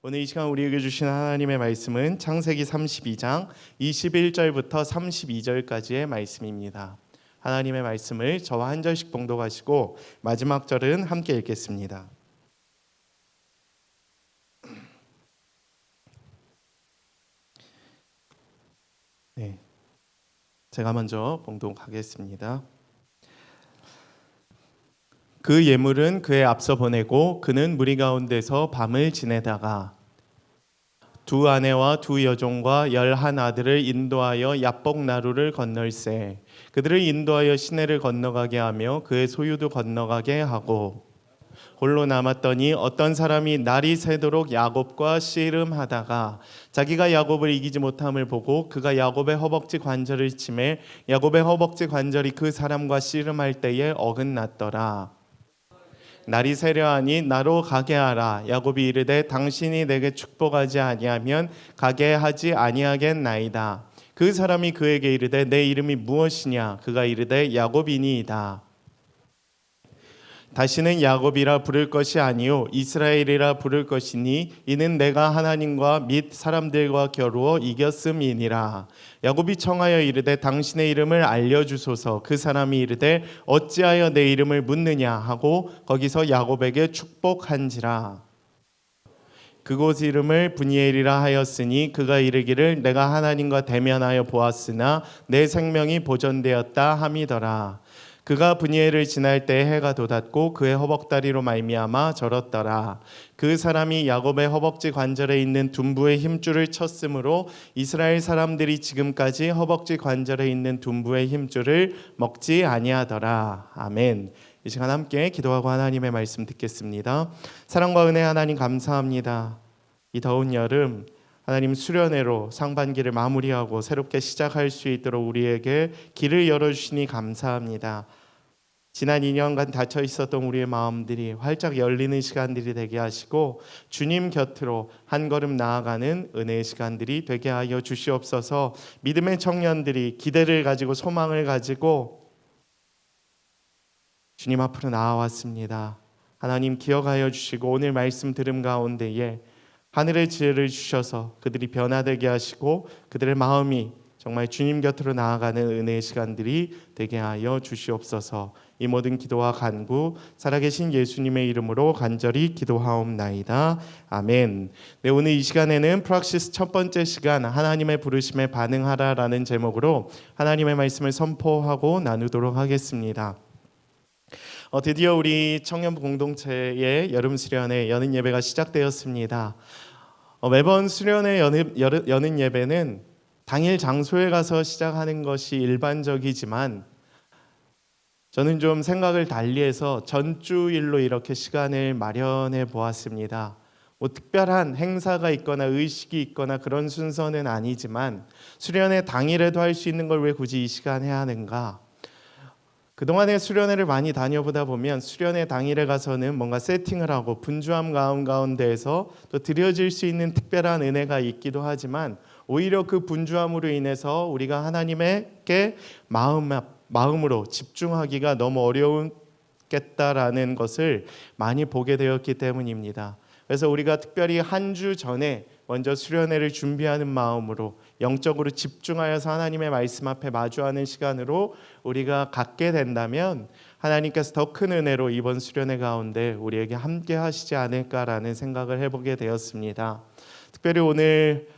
오늘 이 시간 우리에게 주신 하나님의 말씀은 창세기 32장 21절부터 32절까지의 말씀입니다. 하나님의 말씀을 저와 한 절씩 봉독하시고 마지막 절은 함께 읽겠습니다. 네, 제가 먼저 봉독하겠습니다. 그 예물은 그의 앞서 보내고 그는 무리 가운데서 밤을 지내다가 두 아내와 두 여종과 11 아들을 인도하여 야복 나루를 건널세 그들을 인도하여 시내를 건너가게 하며 그의 소유도 건너가게 하고 홀로 남았더니 어떤 사람이 날이 새도록 야곱과 씨름하다가 자기가 야곱을 이기지 못함을 보고 그가 야곱의 허벅지 관절을 치매 야곱의 허벅지 관절이 그 사람과 씨름할 때에 어긋났더라. 날이 새려하니 나로 가게 하라. 야곱이 이르되 당신이 내게 축복하지 아니하면 가게 하지 아니하겠나이다. 그 사람이 그에게 이르되 내 이름이 무엇이냐? 그가 이르되 야곱이니이다. 다시는 야곱이라 부를 것이 아니요 이스라엘이라 부를 것이니 이는 내가 하나님과 및 사람들과 겨루어 이겼음이니라. 야곱이 청하여 이르되 당신의 이름을 알려주소서. 그 사람이 이르되 어찌하여 내 이름을 묻느냐 하고 거기서 야곱에게 축복한지라. 그곳 이름을 브니엘이라 하였으니 그가 이르기를 내가 하나님과 대면하여 보았으나 내 생명이 보존되었다 함이더라. 그가 브니엘을 지날 때 해가 돋았고 그의 허벅다리로 말미암아 절었더라. 그 사람이 야곱의 허벅지 관절에 있는 둔부의 힘줄을 쳤으므로 이스라엘 사람들이 지금까지 허벅지 관절에 있는 둔부의 힘줄을 먹지 아니하더라. 아멘. 이 시간 함께 기도하고 하나님의 말씀 듣겠습니다. 사랑과 은혜 하나님 감사합니다. 이 더운 여름 하나님 수련회로 상반기를 마무리하고 새롭게 시작할 수 있도록 우리에게 길을 열어주시니 감사합니다. 지난 2년간 닫혀 있었던 우리의 마음들이 활짝 열리는 시간들이 되게 하시고 주님 곁으로 한 걸음 나아가는 은혜의 시간들이 되게 하여 주시옵소서. 믿음의 청년들이 기대를 가지고 소망을 가지고 주님 앞으로 나아왔습니다. 하나님 기억하여 주시고 오늘 말씀 들음 가운데에 하늘의 지혜를 주셔서 그들이 변화되게 하시고 그들의 마음이 정말 주님 곁으로 나아가는 은혜의 시간들이 되게 하여 주시옵소서. 이 모든 기도와 간구 살아계신 예수님의 이름으로 간절히 기도하옵나이다. 아멘. 네, 오늘 이 시간에는 프락시스 첫 번째 시간 하나님의 부르심에 반응하라라는 제목으로 하나님의 말씀을 선포하고 나누도록 하겠습니다. 드디어 우리 청년 공동체의 여름 수련회 여는 예배가 시작되었습니다. 매번 수련회 여는 예배는 당일 장소에 가서 시작하는 것이 일반적이지만 저는 좀 생각을 달리해서 전주일로 이렇게 시간을 마련해 보았습니다. 특별한 행사가 있거나 의식이 있거나 그런 순서는 아니지만 수련회 당일에도 할 수 있는 걸 왜 굳이 이 시간 해야 하는가? 그동안에 수련회를 많이 다녀보다 보면 수련회 당일에 가서는 뭔가 세팅을 하고 분주함 가운데에서 또 드려질 수 있는 특별한 은혜가 있기도 하지만 오히려 그 분주함으로 인해서 우리가 하나님께 마음으로 집중하기가 너무 어려웠겠다라는 것을 많이 보게 되었기 때문입니다. 그래서 우리가 특별히 한 주 전에 먼저 수련회를 준비하는 마음으로 영적으로 집중하여서 하나님의 말씀 앞에 마주하는 시간으로 우리가 갖게 된다면 하나님께서 더 큰 은혜로 이번 수련회 가운데 우리에게 함께 하시지 않을까라는 생각을 해보게 되었습니다. 특별히 오늘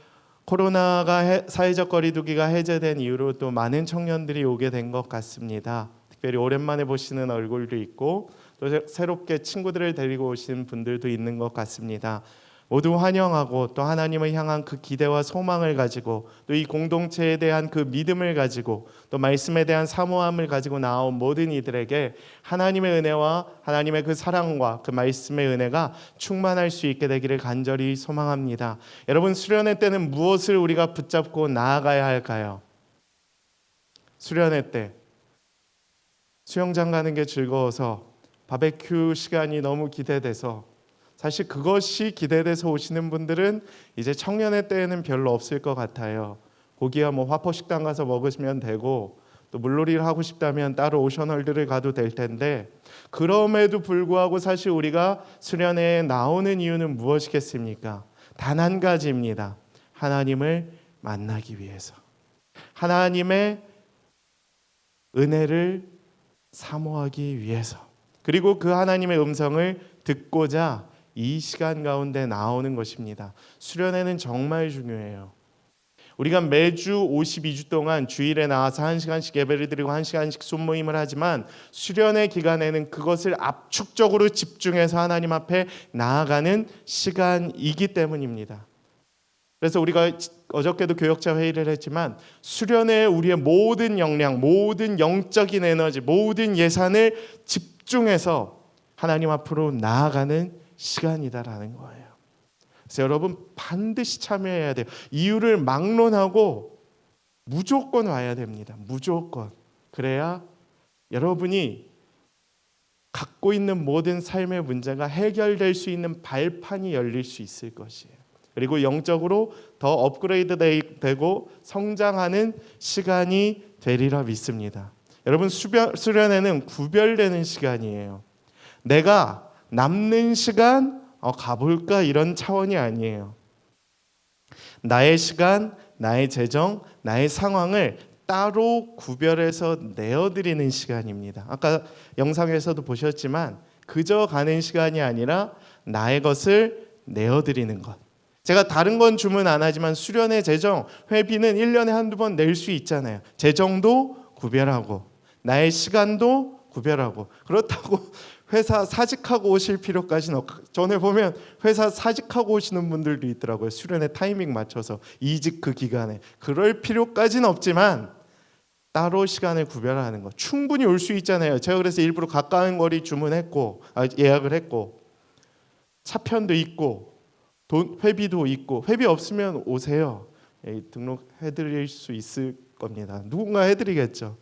코로나가 사회적 거리두기가 해제된 이후로 또 많은 청년들이 오게 된 것 같습니다. 특별히 오랜만에 보시는 얼굴도 있고 또 새롭게 친구들을 데리고 오신 분들도 있는 것 같습니다. 모두 환영하고 또 하나님을 향한 그 기대와 소망을 가지고 또 이 공동체에 대한 그 믿음을 가지고 또 말씀에 대한 사모함을 가지고 나온 모든 이들에게 하나님의 은혜와 하나님의 그 사랑과 그 말씀의 은혜가 충만할 수 있게 되기를 간절히 소망합니다. 여러분, 수련회 때는 무엇을 우리가 붙잡고 나아가야 할까요? 수련회 때 수영장 가는 게 즐거워서 바베큐 시간이 너무 기대돼서 사실 그것이 기대돼서 오시는 분들은 이제 청년회 때에는 별로 없을 것 같아요. 고기야 뭐 화포식당 가서 먹으시면 되고 또 물놀이를 하고 싶다면 따로 오션월드를 가도 될 텐데 그럼에도 불구하고 사실 우리가 수련회에 나오는 이유는 무엇이겠습니까? 단 한 가지입니다. 하나님을 만나기 위해서, 하나님의 은혜를 사모하기 위해서, 그리고 그 하나님의 음성을 듣고자 이 시간 가운데 나오는 것입니다. 수련회는 정말 중요해요. 우리가 매주 52주 동안 주일에 나와서 1시간씩 예배를 드리고 1시간씩 손모임을 하지만 수련회 기간에는 그것을 압축적으로 집중해서 하나님 앞에 나아가는 시간이기 때문입니다. 그래서 우리가 어저께도 교역자 회의를 했지만 수련회에 우리의 모든 역량, 모든 영적인 에너지, 모든 예산을 집중해서 하나님 앞으로 나아가는 시간이다라는 거예요. 그래서 여러분 반드시 참여해야 돼요. 이유를 막론하고 무조건 와야 됩니다. 무조건. 그래야 여러분이 갖고 있는 모든 삶의 문제가 해결될 수 있는 발판이 열릴 수 있을 것이에요. 그리고 영적으로 더 업그레이드 되고 성장하는 시간이 되리라 믿습니다. 여러분 수련회는 구별되는 시간이에요. 내가 남는 시간 가볼까 이런 차원이 아니에요. 나의 시간, 나의 재정, 나의 상황을 따로 구별해서 내어드리는 시간입니다. 아까 영상에서도 보셨지만 그저 가는 시간이 아니라 나의 것을 내어드리는 것. 제가 다른 건 주문 안 하지만 수련회 재정, 회비는 1년에 한두 번 낼 수 있잖아요. 재정도 구별하고 나의 시간도 구별하고. 그렇다고 회사 사직하고 오실 필요까지는 없고, 전에 보면 회사 사직하고 오시는 분들도 있더라고요. 수련회 타이밍 맞춰서 이직 그 기간에. 그럴 필요까지는 없지만 따로 시간을 구별하는 거 충분히 올 수 있잖아요. 제가 그래서 일부러 가까운 거리 주문했고 예약을 했고 차편도 있고 회비도 있고, 회비 없으면 오세요. 등록해드릴 수 있을 겁니다. 누군가 해드리겠죠.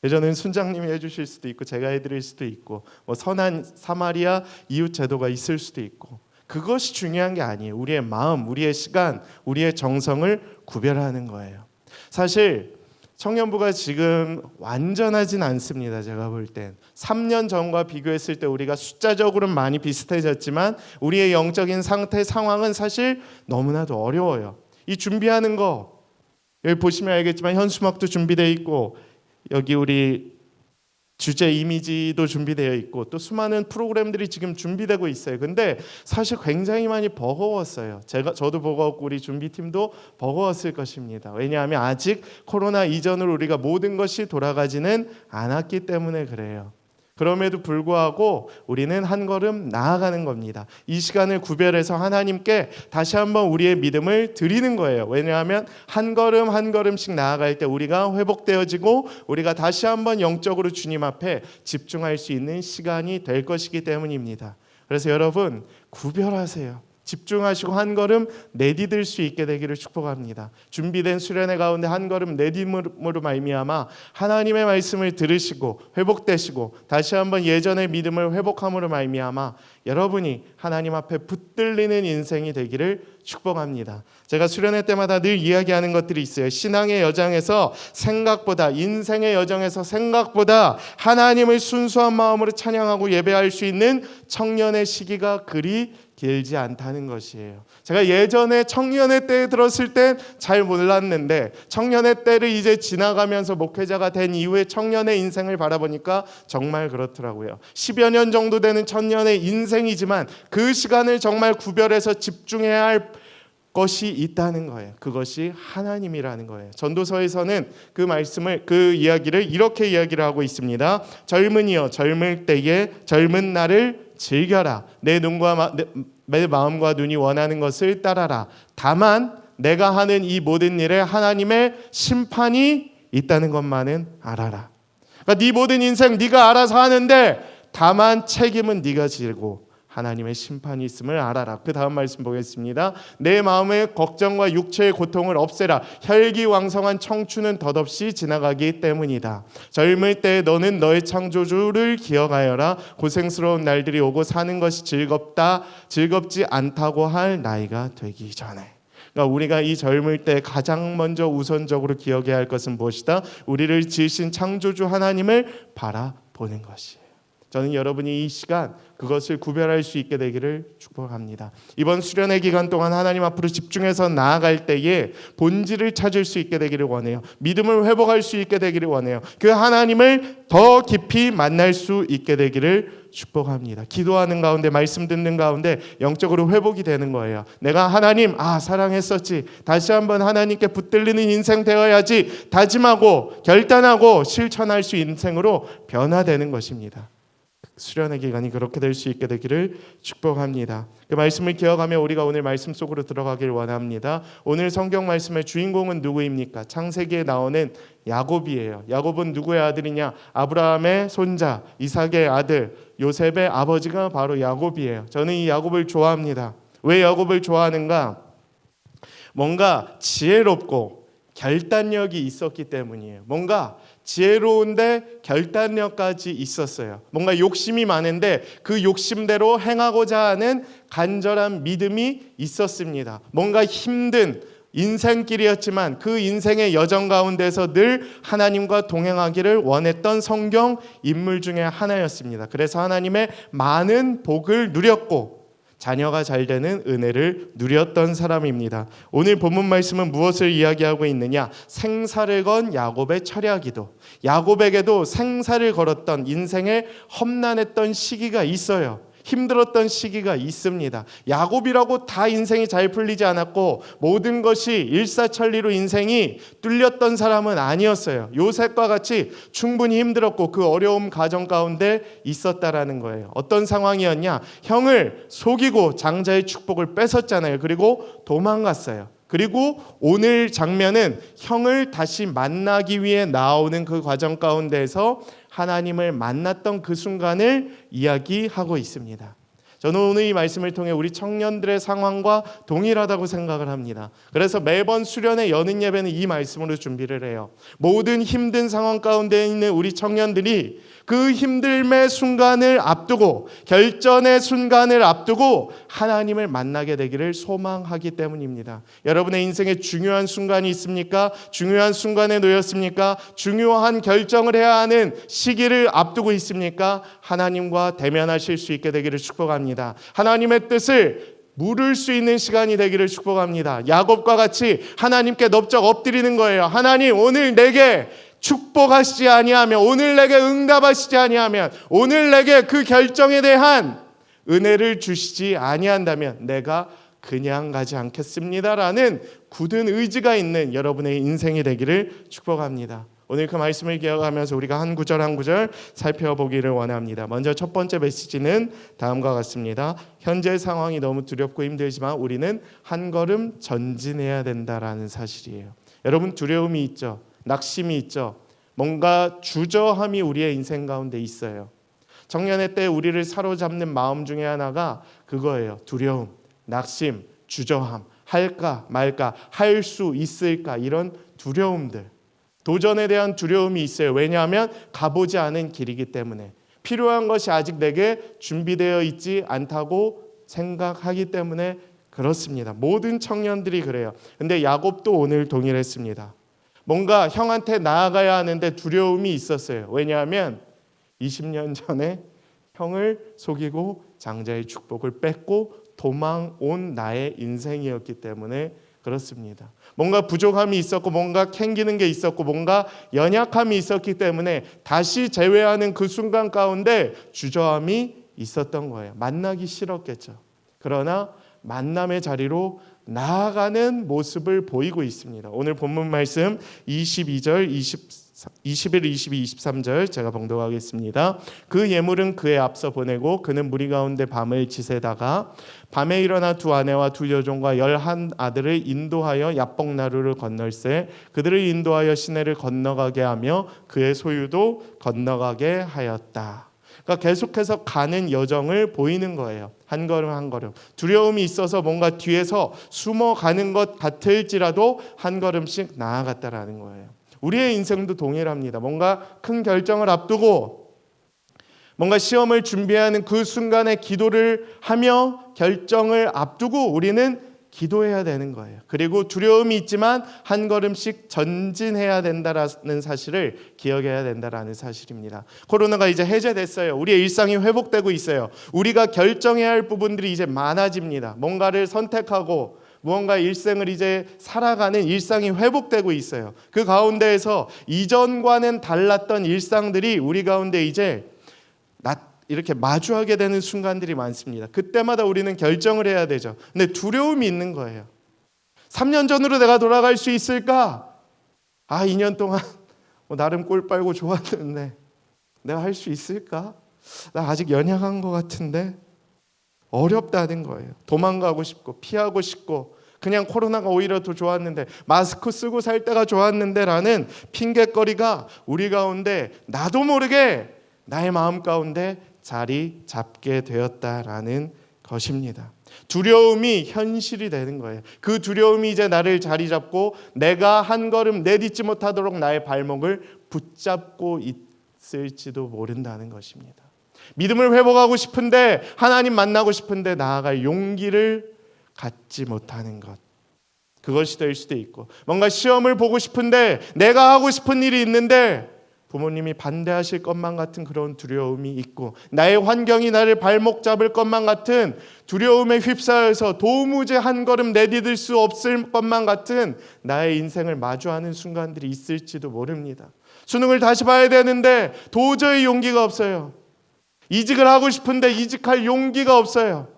예전엔 순장님이 해주실 수도 있고 제가 해드릴 수도 있고 뭐 선한 사마리아 이웃 제도가 있을 수도 있고, 그것이 중요한 게 아니에요. 우리의 마음, 우리의 시간, 우리의 정성을 구별하는 거예요. 사실 청년부가 지금 완전하진 않습니다. 제가 볼 땐 3년 전과 비교했을 때 우리가 숫자적으로는 많이 비슷해졌지만 우리의 영적인 상태, 상황은 사실 너무나도 어려워요. 이 준비하는 거 여기 보시면 알겠지만 현수막도 준비되어 있고 여기 우리 주제 이미지도 준비되어 있고 또 수많은 프로그램들이 지금 준비되고 있어요. 근데 사실 굉장히 많이 버거웠어요. 저도 버거웠고 우리 준비팀도 버거웠을 것입니다. 왜냐하면 아직 코로나 이전으로 우리가 모든 것이 돌아가지는 않았기 때문에 그래요. 그럼에도 불구하고 우리는 한 걸음 나아가는 겁니다. 이 시간을 구별해서 하나님께 다시 한번 우리의 믿음을 드리는 거예요. 왜냐하면 한 걸음 한 걸음씩 나아갈 때 우리가 회복되어지고 우리가 다시 한번 영적으로 주님 앞에 집중할 수 있는 시간이 될 것이기 때문입니다. 그래서 여러분 구별하세요. 집중하시고 한 걸음 내디딜 수 있게 되기를 축복합니다. 준비된 수련회 가운데 한 걸음 내딛음으로 말미암아 하나님의 말씀을 들으시고 회복되시고 다시 한번 예전의 믿음을 회복함으로 말미암아 여러분이 하나님 앞에 붙들리는 인생이 되기를 축복합니다. 제가 수련회 때마다 늘 이야기하는 것들이 있어요. 신앙의 여정에서 생각보다, 인생의 여정에서 생각보다 하나님을 순수한 마음으로 찬양하고 예배할 수 있는 청년의 시기가 그리 길지 않다는 것이에요. 제가 예전에 청년의 때에 들었을 땐 잘 몰랐는데 청년의 때를 이제 지나가면서 목회자가 된 이후에 청년의 인생을 바라보니까 정말 그렇더라고요. 10여 년 정도 되는 청년의 인생이지만 그 시간을 정말 구별해서 집중해야 할 것이 있다는 거예요. 그것이 하나님이라는 거예요. 전도서에서는 그 이야기를 이렇게 이야기를 하고 있습니다. 젊은이여 젊을 때에 젊은 날을 즐겨라. 내 마음과 눈이 원하는 것을 따라라. 다만 내가 하는 이 모든 일에 하나님의 심판이 있다는 것만은 알아라. 그러니까 네 모든 인생 네가 알아서 하는데 다만 책임은 네가 지고 하나님의 심판이 있음을 알아라. 그 다음 말씀 보겠습니다. 내 마음의 걱정과 육체의 고통을 없애라. 혈기왕성한 청춘은 덧없이 지나가기 때문이다. 젊을 때 너는 너의 창조주를 기억하여라. 고생스러운 날들이 오고 사는 것이 즐겁지 않다고 할 나이가 되기 전에. 그러니까 우리가 이 젊을 때 가장 먼저 우선적으로 기억해야 할 것은 무엇이다? 우리를 지으신 창조주 하나님을 바라보는 것이에요. 저는 여러분이 이 시간 그것을 구별할 수 있게 되기를 축복합니다. 이번 수련의 기간 동안 하나님 앞으로 집중해서 나아갈 때에 본질을 찾을 수 있게 되기를 원해요. 믿음을 회복할 수 있게 되기를 원해요. 그 하나님을 더 깊이 만날 수 있게 되기를 축복합니다. 기도하는 가운데, 말씀 듣는 가운데 영적으로 회복이 되는 거예요. 내가 하나님 사랑했었지, 다시 한번 하나님께 붙들리는 인생 되어야지 다짐하고 결단하고 실천할 수 있는 인생으로 변화되는 것입니다. 수련의 기간이 그렇게 될 수 있게 되기를 축복합니다. 그 말씀을 기억하며 우리가 오늘 말씀 속으로 들어가길 원합니다. 오늘 성경 말씀의 주인공은 누구입니까? 창세기에 나오는 야곱이에요. 야곱은 누구의 아들이냐? 아브라함의 손자, 이삭의 아들, 요셉의 아버지가 바로 야곱이에요. 저는 이 야곱을 좋아합니다. 왜 야곱을 좋아하는가? 뭔가 지혜롭고 결단력이 있었기 때문이에요. 뭔가 지혜로운데 결단력까지 있었어요. 뭔가 욕심이 많은데 그 욕심대로 행하고자 하는 간절한 믿음이 있었습니다. 뭔가 힘든 인생길이었지만 그 인생의 여정 가운데서 늘 하나님과 동행하기를 원했던 성경 인물 중에 하나였습니다. 그래서 하나님의 많은 복을 누렸고 자녀가 잘 되는 은혜를 누렸던 사람입니다. 오늘 본문 말씀은 무엇을 이야기하고 있느냐? 생사를 건 야곱의 철야기도. 야곱에게도 생사를 걸었던 인생의 험난했던 시기가 있어요. 힘들었던 시기가 있습니다. 야곱이라고 다 인생이 잘 풀리지 않았고 모든 것이 일사천리로 인생이 뚫렸던 사람은 아니었어요. 요셉과 같이 충분히 힘들었고 그 어려움 가정 가운데 있었다라는 거예요. 어떤 상황이었냐? 형을 속이고 장자의 축복을 뺏었잖아요. 그리고 도망갔어요. 그리고 오늘 장면은 형을 다시 만나기 위해 나오는 그 과정 가운데에서 하나님을 만났던 그 순간을 이야기하고 있습니다. 저는 오늘 이 말씀을 통해 우리 청년들의 상황과 동일하다고 생각을 합니다. 그래서 매번 수련회 여는 예배는 이 말씀으로 준비를 해요. 모든 힘든 상황 가운데 있는 우리 청년들이 그 힘듦의 순간을 앞두고 결전의 순간을 앞두고 하나님을 만나게 되기를 소망하기 때문입니다. 여러분의 인생에 중요한 순간이 있습니까? 중요한 순간에 놓였습니까? 중요한 결정을 해야 하는 시기를 앞두고 있습니까? 하나님과 대면하실 수 있게 되기를 축복합니다. 하나님의 뜻을 물을 수 있는 시간이 되기를 축복합니다. 야곱과 같이 하나님께 넙적 엎드리는 거예요. 하나님, 오늘 내게 축복하시지 아니하면, 오늘 내게 응답하시지 아니하면, 오늘 내게 그 결정에 대한 은혜를 주시지 아니한다면 내가 그냥 가지 않겠습니다라는 굳은 의지가 있는 여러분의 인생이 되기를 축복합니다. 오늘 그 말씀을 기억하면서 우리가 한 구절 한 구절 살펴보기를 원합니다. 먼저 첫 번째 메시지는 다음과 같습니다. 현재 상황이 너무 두렵고 힘들지만 우리는 한 걸음 전진해야 된다라는 사실이에요. 여러분, 두려움이 있죠. 낙심이 있죠. 뭔가 주저함이 우리의 인생 가운데 있어요. 청년의 때 우리를 사로잡는 마음 중에 하나가 그거예요. 두려움, 낙심, 주저함. 할까 말까, 할 수 있을까, 이런 두려움들. 도전에 대한 두려움이 있어요. 왜냐하면 가보지 않은 길이기 때문에, 필요한 것이 아직 내게 준비되어 있지 않다고 생각하기 때문에 그렇습니다. 모든 청년들이 그래요. 근데 야곱도 오늘 동일했습니다. 뭔가 형한테 나아가야 하는데 두려움이 있었어요. 왜냐하면 20년 전에 형을 속이고 장자의 축복을 뺏고 도망온 나의 인생이었기 때문에 그렇습니다. 뭔가 부족함이 있었고 뭔가 캥기는 게 있었고 뭔가 연약함이 있었기 때문에 다시 재회하는 그 순간 가운데 주저함이 있었던 거예요. 만나기 싫었겠죠. 그러나 만남의 자리로 나아가는 모습을 보이고 있습니다. 오늘 본문 말씀 22절, 21, 22, 23절 제가 봉독하겠습니다. 그 예물은 그의 앞서 보내고 그는 무리 가운데 밤을 지새다가 밤에 일어나 두 아내와 두 여종과 11 아들을 인도하여 야복나루를 건널세 그들을 인도하여 시내를 건너가게 하며 그의 소유도 건너가게 하였다. 그러니까 계속해서 가는 여정을 보이는 거예요. 한 걸음 한 걸음. 두려움이 있어서 뭔가 뒤에서 숨어가는 것 같을지라도 한 걸음씩 나아갔다라는 거예요. 우리의 인생도 동일합니다. 뭔가 큰 결정을 앞두고 뭔가 시험을 준비하는 그 순간에 기도를 하며 결정을 앞두고 우리는 기도해야 되는 거예요. 그리고 두려움이 있지만 한 걸음씩 전진해야 된다라는 사실을 기억해야 된다라는 사실입니다. 코로나가 이제 해제됐어요. 우리의 일상이 회복되고 있어요. 우리가 결정해야 할 부분들이 이제 많아집니다. 뭔가를 선택하고 무언가 일생을 이제 살아가는 일상이 회복되고 있어요. 그 가운데에서 이전과는 달랐던 일상들이 우리 가운데 이제 이렇게 마주하게 되는 순간들이 많습니다. 그때마다 우리는 결정을 해야 되죠. 근데 두려움이 있는 거예요. 3년 전으로 내가 돌아갈 수 있을까? 2년 동안 나름 꼴 빨고 좋았는데 내가 할 수 있을까? 나 아직 연약한 것 같은데. 어렵다는 거예요. 도망가고 싶고 피하고 싶고 그냥 코로나가 오히려 더 좋았는데, 마스크 쓰고 살 때가 좋았는데 라는 핑계거리가 우리 가운데 나도 모르게 나의 마음 가운데 자리 잡게 되었다라는 것입니다. 두려움이 현실이 되는 거예요. 그 두려움이 이제 나를 자리 잡고 내가 한 걸음 내딛지 못하도록 나의 발목을 붙잡고 있을지도 모른다는 것입니다. 믿음을 회복하고 싶은데, 하나님 만나고 싶은데 나아갈 용기를 갖지 못하는 것, 그것이 될 수도 있고, 뭔가 시험을 보고 싶은데 내가 하고 싶은 일이 있는데 부모님이 반대하실 것만 같은 그런 두려움이 있고, 나의 환경이 나를 발목 잡을 것만 같은 두려움에 휩싸여서 도무지 한 걸음 내디딜 수 없을 것만 같은 나의 인생을 마주하는 순간들이 있을지도 모릅니다. 수능을 다시 봐야 되는데 도저히 용기가 없어요. 이직을 하고 싶은데 이직할 용기가 없어요.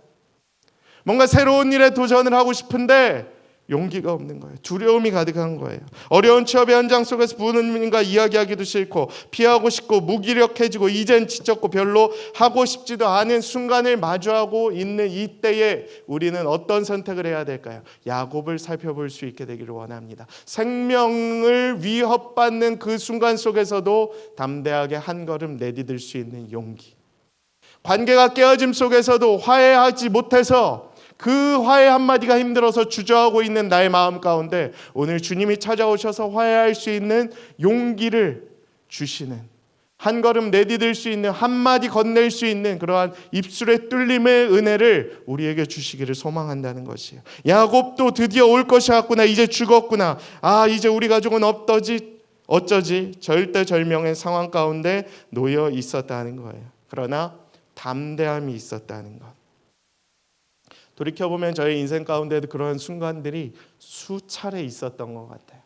뭔가 새로운 일에 도전을 하고 싶은데 용기가 없는 거예요. 두려움이 가득한 거예요. 어려운 취업의 현장 속에서 부모님과 이야기하기도 싫고 피하고 싶고 무기력해지고 이젠 지쳤고 별로 하고 싶지도 않은 순간을 마주하고 있는 이때에 우리는 어떤 선택을 해야 될까요? 야곱을 살펴볼 수 있게 되기를 원합니다. 생명을 위협받는 그 순간 속에서도 담대하게 한 걸음 내디딜 수 있는 용기, 관계가 깨어짐 속에서도 화해하지 못해서 그 화해 한마디가 힘들어서 주저하고 있는 나의 마음 가운데 오늘 주님이 찾아오셔서 화해할 수 있는 용기를 주시는, 한 걸음 내디딜 수 있는, 한마디 건넬 수 있는 그러한 입술의 뚫림의 은혜를 우리에게 주시기를 소망한다는 것이에요. 야곱도 드디어 올 것이 왔구나, 이제 죽었구나, 이제 우리 가족은 어쩌지 절대절명의 상황 가운데 놓여 있었다는 거예요. 그러나 담대함이 있었다는 것. 돌이켜보면 저의 인생 가운데도 그런 순간들이 수차례 있었던 것 같아요.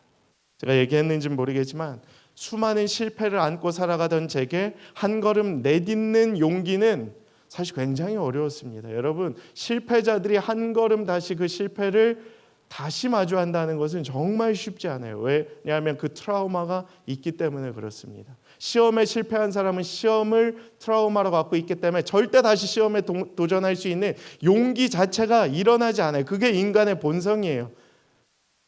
제가 얘기했는지는 모르겠지만 수많은 실패를 안고 살아가던 제게 한 걸음 내딛는 용기는 사실 굉장히 어려웠습니다. 여러분, 실패자들이 한 걸음 다시 그 실패를 다시 마주한다는 것은 정말 쉽지 않아요. 왜냐하면 그 트라우마가 있기 때문에 그렇습니다. 시험에 실패한 사람은 시험을 트라우마로 갖고 있기 때문에 절대 다시 시험에 도전할 수 있는 용기 자체가 일어나지 않아요. 그게 인간의 본성이에요.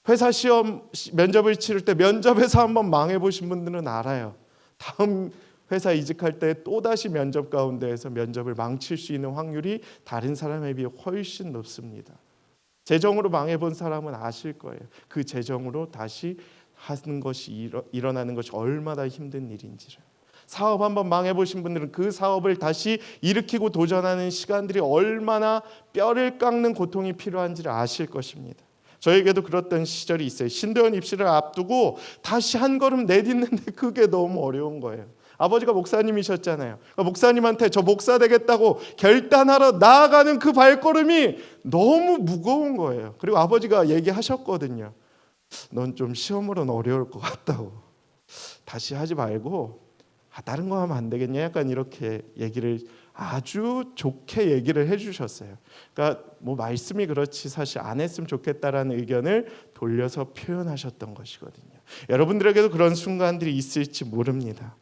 회사 시험 면접을 치를 때 면접에서 한번 망해보신 분들은 알아요. 다음 회사 이직할 때 또다시 면접 가운데에서 면접을 망칠 수 있는 확률이 다른 사람에 비해 훨씬 높습니다. 재정으로 망해본 사람은 아실 거예요. 그 재정으로 다시 하는 것이 일어나는 것이 얼마나 힘든 일인지를. 사업 한번 망해보신 분들은 그 사업을 다시 일으키고 도전하는 시간들이 얼마나 뼈를 깎는 고통이 필요한지를 아실 것입니다. 저에게도 그랬던 시절이 있어요. 신도연 입시를 앞두고 다시 한 걸음 내딛는데 그게 너무 어려운 거예요. 아버지가 목사님이셨잖아요. 그러니까 목사님한테 저 목사 되겠다고 결단하러 나아가는 그 발걸음이 너무 무거운 거예요. 그리고 아버지가 얘기하셨거든요. 넌 좀 시험으로는 어려울 것 같다고. 다시 하지 말고 다른 거 하면 안 되겠냐? 약간 이렇게 얘기를 아주 좋게 얘기를 해주셨어요. 그러니까 뭐 말씀이 그렇지 사실 안 했으면 좋겠다라는 의견을 돌려서 표현하셨던 것이거든요. 여러분들에게도 그런 순간들이 있을지 모릅니다.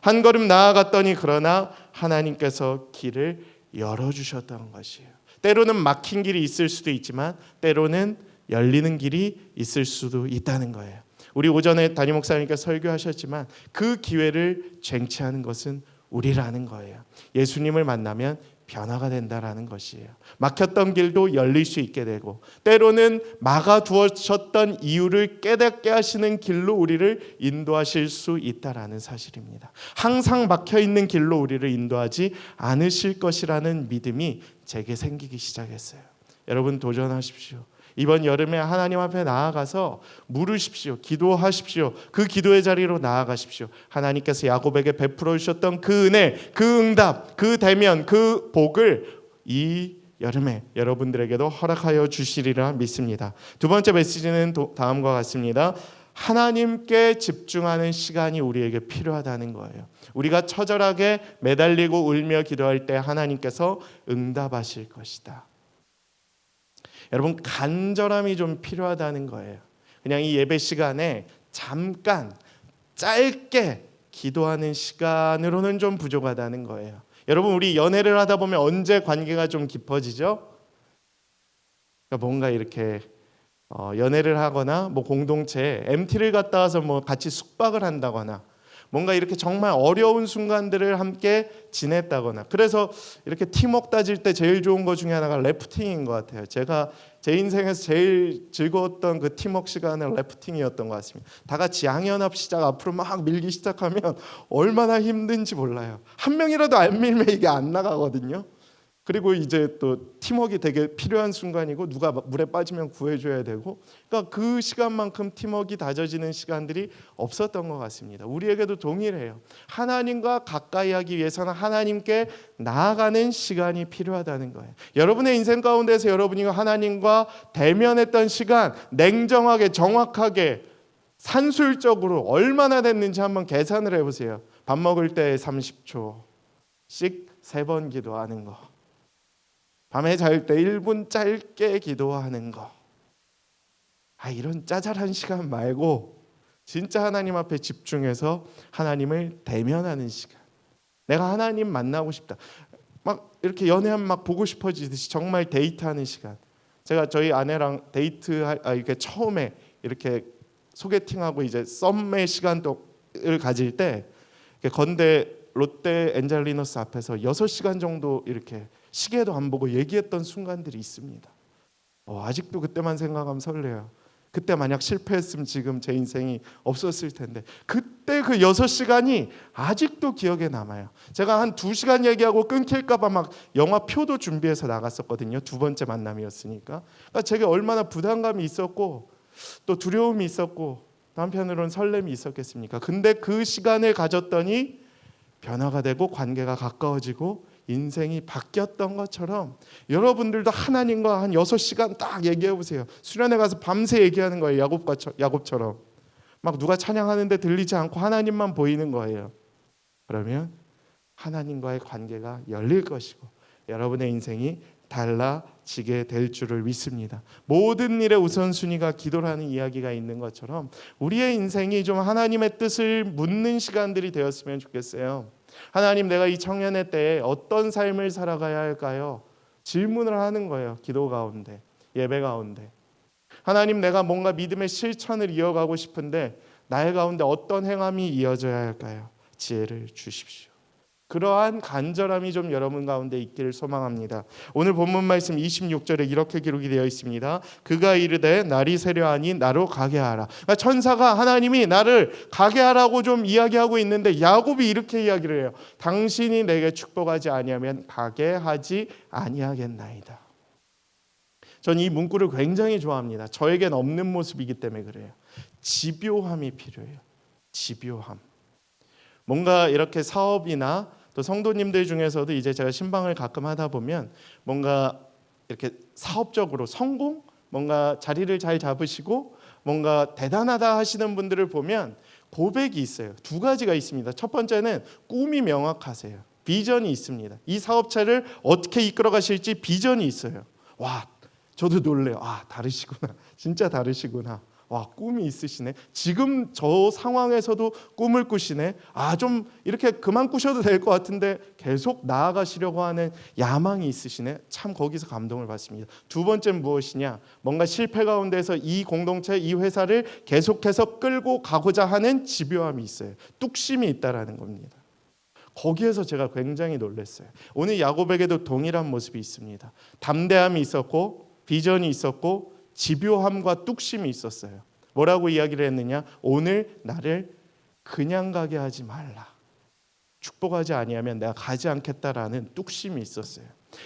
한 걸음 나아갔더니 그러나 하나님께서 길을 열어주셨던 것이에요. 때로는 막힌 길이 있을 수도 있지만 때로는 열리는 길이 있을 수도 있다는 거예요. 우리 오전에 담임 목사님께서 설교하셨지만 그 기회를 쟁취하는 것은 우리라는 거예요. 예수님을 만나면 변화가 된다라는 것이에요. 막혔던 길도 열릴 수 있게 되고 때로는 막아두었던 이유를 깨닫게 하시는 길로 우리를 인도하실 수 있다라는 사실입니다. 항상 막혀있는 길로 우리를 인도하지 않으실 것이라는 믿음이 제게 생기기 시작했어요. 여러분 도전하십시오. 이번 여름에 하나님 앞에 나아가서 물으십시오. 기도하십시오. 그 기도의 자리로 나아가십시오. 하나님께서 야곱에게 베풀어 주셨던 그 은혜, 그 응답, 그 대면, 그 복을 이 여름에 여러분들에게도 허락하여 주시리라 믿습니다. 두 번째 메시지는 다음과 같습니다. 하나님께 집중하는 시간이 우리에게 필요하다는 거예요. 우리가 처절하게 매달리고 울며 기도할 때 하나님께서 응답하실 것이다. 여러분, 간절함이 좀 필요하다는 거예요. 그냥 이 예배 시간에 잠깐 짧게 기도하는 시간으로는 좀 부족하다는 거예요. 여러분, 우리 연애를 하다 보면 언제 관계가 좀 깊어지죠? 그러니까 뭔가 이렇게 연애를 하거나 뭐 공동체에 MT를 갔다 와서 뭐 같이 숙박을 한다거나 뭔가 이렇게 정말 어려운 순간들을 함께 지냈다거나, 그래서 이렇게 팀워크 따질 때 제일 좋은 것 중에 하나가 래프팅인 것 같아요. 제가 제 인생에서 제일 즐거웠던 그 팀워크 시간은 래프팅이었던 것 같습니다. 다 같이 양연합 시작 앞으로 막 밀기 시작하면 얼마나 힘든지 몰라요. 한 명이라도 안 밀면 이게 안 나가거든요. 그리고 이제 또 팀워크가 되게 필요한 순간이고 누가 물에 빠지면 구해줘야 되고, 그러니까 그 시간만큼 팀워크가 다져지는 시간들이 없었던 것 같습니다. 우리에게도 동일해요. 하나님과 가까이 하기 위해서는 하나님께 나아가는 시간이 필요하다는 거예요. 여러분의 인생 가운데서 여러분이 하나님과 대면했던 시간, 냉정하게 정확하게 산술적으로 얼마나 됐는지 한번 계산을 해보세요. 밥 먹을 때 30초씩 3번 기도하는 거, 밤에 잘 때 1분 짧게 기도하는 거. 이런 짜잘한 시간 말고 진짜 하나님 앞에 집중해서 하나님을 대면하는 시간. 내가 하나님 만나고 싶다. 막 이렇게 연애하면 막 보고 싶어지듯이 정말 데이트하는 시간. 제가 저희 아내랑 이렇게 처음에 이렇게 소개팅하고 이제 썸의 시간을 가질 때 건대 롯데 엔젤리너스 앞에서 6시간 정도 이렇게 시계도 안 보고 얘기했던 순간들이 있습니다. 아직도 그때만 생각하면 설레요. 그때 만약 실패했으면 지금 제 인생이 없었을 텐데, 그때 그 6시간이 아직도 기억에 남아요. 제가 한 2시간 얘기하고 끊길까 봐 막 영화 표도 준비해서 나갔었거든요. 두 번째 만남이었으니까. 그러니까 제게 얼마나 부담감이 있었고 또 두려움이 있었고 또 한편으로는 설렘이 있었겠습니까? 근데 그 시간을 가졌더니 변화가 되고 관계가 가까워지고 인생이 바뀌었던 것처럼 여러분들도 하나님과 한 6시간 딱 얘기해 보세요. 수련회 가서 밤새 얘기하는 거예요. 야곱처럼 막 누가 찬양하는데 들리지 않고 하나님만 보이는 거예요. 그러면 하나님과의 관계가 열릴 것이고 여러분의 인생이 달라지게 될 줄을 믿습니다. 모든 일의 우선순위가 기도라는 이야기가 있는 것처럼 우리의 인생이 좀 하나님의 뜻을 묻는 시간들이 되었으면 좋겠어요. 하나님, 내가 이 청년의 때에 어떤 삶을 살아가야 할까요? 질문을 하는 거예요. 기도 가운데, 예배 가운데. 하나님, 내가 뭔가 믿음의 실천을 이어가고 싶은데 나의 가운데 어떤 행함이 이어져야 할까요? 지혜를 주십시오. 그러한 간절함이 좀 여러분 가운데 있기를 소망합니다. 오늘 본문 말씀 26절에 이렇게 기록이 되어 있습니다. 그가 이르되 날이 새려하니 나로 가게 하라. 그러니까 천사가 하나님이 나를 가게 하라고 좀 이야기하고 있는데 야곱이 이렇게 이야기를 해요. 당신이 내게 축복하지 아니하면 가게 하지 아니하겠나이다. 전 이 문구를 굉장히 좋아합니다. 저에겐 없는 모습이기 때문에 그래요. 집요함이 필요해요. 집요함. 뭔가 이렇게 사업이나 또 성도님들 중에서도 이제 제가 신방을 가끔 하다 보면 뭔가 이렇게 사업적으로 성공, 뭔가 자리를 잘 잡으시고 뭔가 대단하다 하시는 분들을 보면 고백이 있어요. 2가지가 있습니다. 첫 번째는 꿈이 명확하세요. 비전이 있습니다. 이 사업체를 어떻게 이끌어 가실지 비전이 있어요. 와, 저도 놀래요. 다르시구나. 진짜 다르시구나. 와, 꿈이 있으시네. 지금 저 상황에서도 꿈을 꾸시네. 좀 이렇게 그만 꾸셔도 될 것 같은데 계속 나아가시려고 하는 야망이 있으시네. 참 거기서 감동을 받습니다. 두 번째는 무엇이냐? 뭔가 실패 가운데서 이 공동체, 이 회사를 계속해서 끌고 가고자 하는 집요함이 있어요. 뚝심이 있다라는 겁니다. 거기에서 제가 굉장히 놀랐어요. 오늘 야곱에게도 동일한 모습이 있습니다. 담대함이 있었고 비전이 있었고 집요함과 뚝심이 있었어요. 뭐라고 이야기를 했느냐? 오늘 나를 그냥 가게 하지 말라. 축복하지 아니하면 내가 가지 않겠다라는 뚝심이 있었어요.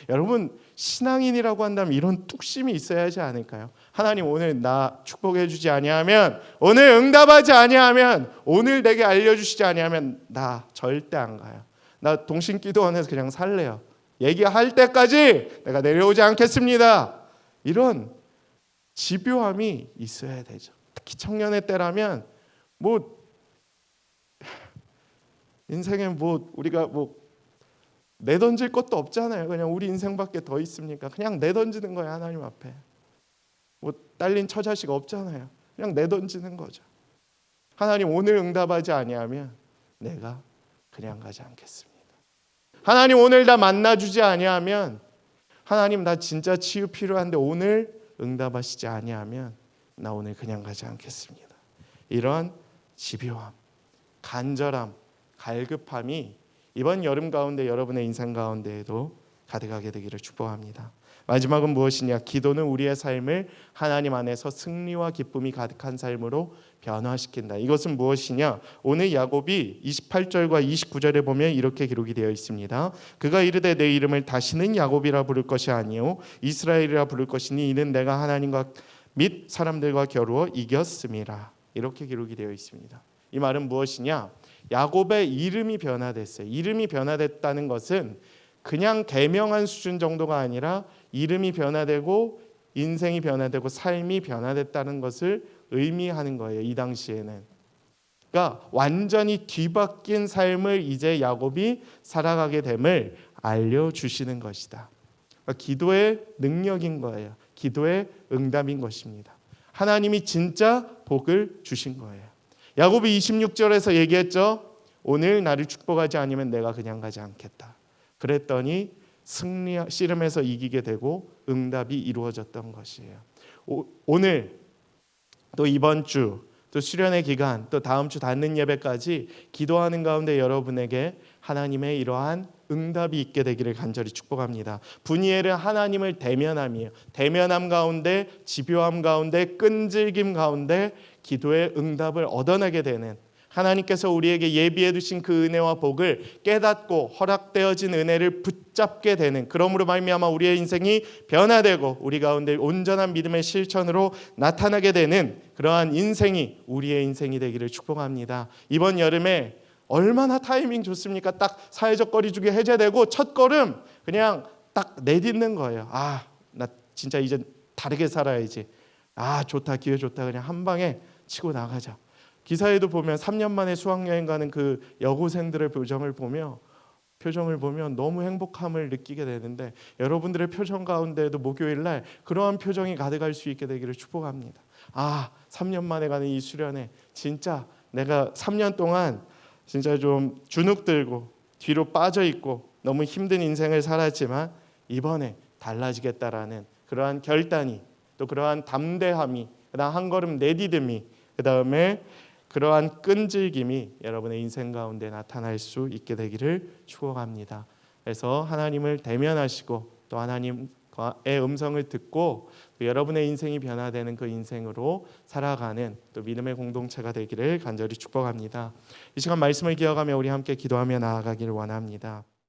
여러분, 신앙인이라고 한다면 이런 뚝심이 있어야 하지 않을까요? 하나님 오늘 나 축복해 주지 아니하면, 오늘 응답하지 아니하면, 오늘 내게 알려주시지 아니하면 나 절대 안 가요. 나 동신기도원에서 그냥 살래요. 얘기할 때까지 내가 내려오지 않겠습니다. 이런 집요함이 있어야 되죠. 특히 청년의 때라면 인생에 우리가 내던질 것도 없잖아요. 그냥 우리 인생밖에 더 있습니까? 그냥 내던지는 거예요. 하나님 앞에. 딸린 처자식 없잖아요. 그냥 내던지는 거죠. 하나님 오늘 응답하지 아니하면 내가 그냥 가지 않겠습니다. 하나님 오늘 나 만나주지 아니하면, 하나님 나 진짜 치유 필요한데 오늘 응답하시지 아니하면 나 오늘 그냥 가지 않겠습니다. 이런 집요함, 간절함, 갈급함이 이번 여름 가운데 여러분의 인생 가운데에도 가득하게 되기를 축복합니다. 마지막은 무엇이냐? 기도는 우리의 삶을 하나님 안에서 승리와 기쁨이 가득한 삶으로 변화시킨다. 이것은 무엇이냐? 오늘 야곱이 28절과 29절에 보면 이렇게 기록이 되어 있습니다. 그가 이르되 내 이름을 다시는 야곱이라 부를 것이 아니요 이스라엘이라 부를 것이니 이는 내가 하나님과 및 사람들과 겨루어 이겼음이라. 이렇게 기록이 되어 있습니다. 이 말은 무엇이냐? 야곱의 이름이 변화됐어요. 이름이 변화됐다는 것은 그냥 개명한 수준 정도가 아니라 이름이 변화되고 인생이 변화되고 삶이 변화됐다는 것을 의미하는 거예요. 이 당시에는. 그러니까 완전히 뒤바뀐 삶을 이제 야곱이 살아가게 됨을 알려주시는 것이다. 그러니까 기도의 능력인 거예요. 기도의 응답인 것입니다. 하나님이 진짜 복을 주신 거예요. 야곱이 26절에서 얘기했죠. 오늘 나를 축복하지 않으면 내가 그냥 가지 않겠다. 그랬더니 씨름에서 이기게 되고 응답이 이루어졌던 것이에요. 오늘 또 이번 주 또 수련의 기간 또 다음 주 닫는 예배까지 기도하는 가운데 여러분에게 하나님의 이러한 응답이 있게 되기를 간절히 축복합니다. 분이엘은 하나님을 대면함이에요. 대면함 가운데, 집요함 가운데, 끈질김 가운데 기도의 응답을 얻어내게 되는, 하나님께서 우리에게 예비해 두신 그 은혜와 복을 깨닫고 허락되어진 은혜를 붙잡게 되는, 그러므로 말미암아 우리의 인생이 변화되고 우리 가운데 온전한 믿음의 실천으로 나타나게 되는 그러한 인생이 우리의 인생이 되기를 축복합니다. 이번 여름에 얼마나 타이밍 좋습니까? 딱 사회적 거리두기 해제되고 첫 걸음 그냥 딱 내딛는 거예요. 나 진짜 이제 다르게 살아야지. 좋다, 기회 좋다. 그냥 한 방에 치고 나가자. 기사에도 보면 3년 만에 수학여행 가는 그 여고생들의 표정을 보면 너무 행복함을 느끼게 되는데, 여러분들의 표정 가운데에도 목요일 날 그러한 표정이 가득할 수 있게 되기를 축복합니다. 3년 만에 가는 이 수련회, 진짜 내가 3년 동안 진짜 좀 주눅 들고 뒤로 빠져 있고 너무 힘든 인생을 살았지만 이번에 달라지겠다라는 그러한 결단이, 또 그러한 담대함이, 그다음 한 걸음 내디딤이, 그다음에 그러한 끈질김이 여러분의 인생 가운데 나타날 수 있게 되기를 축원합니다. 그래서 하나님을 대면하시고 또 하나님의 음성을 듣고 또 여러분의 인생이 변화되는 그 인생으로 살아가는 또 믿음의 공동체가 되기를 간절히 축복합니다. 이 시간 말씀을 기억하며 우리 함께 기도하며 나아가기를 원합니다.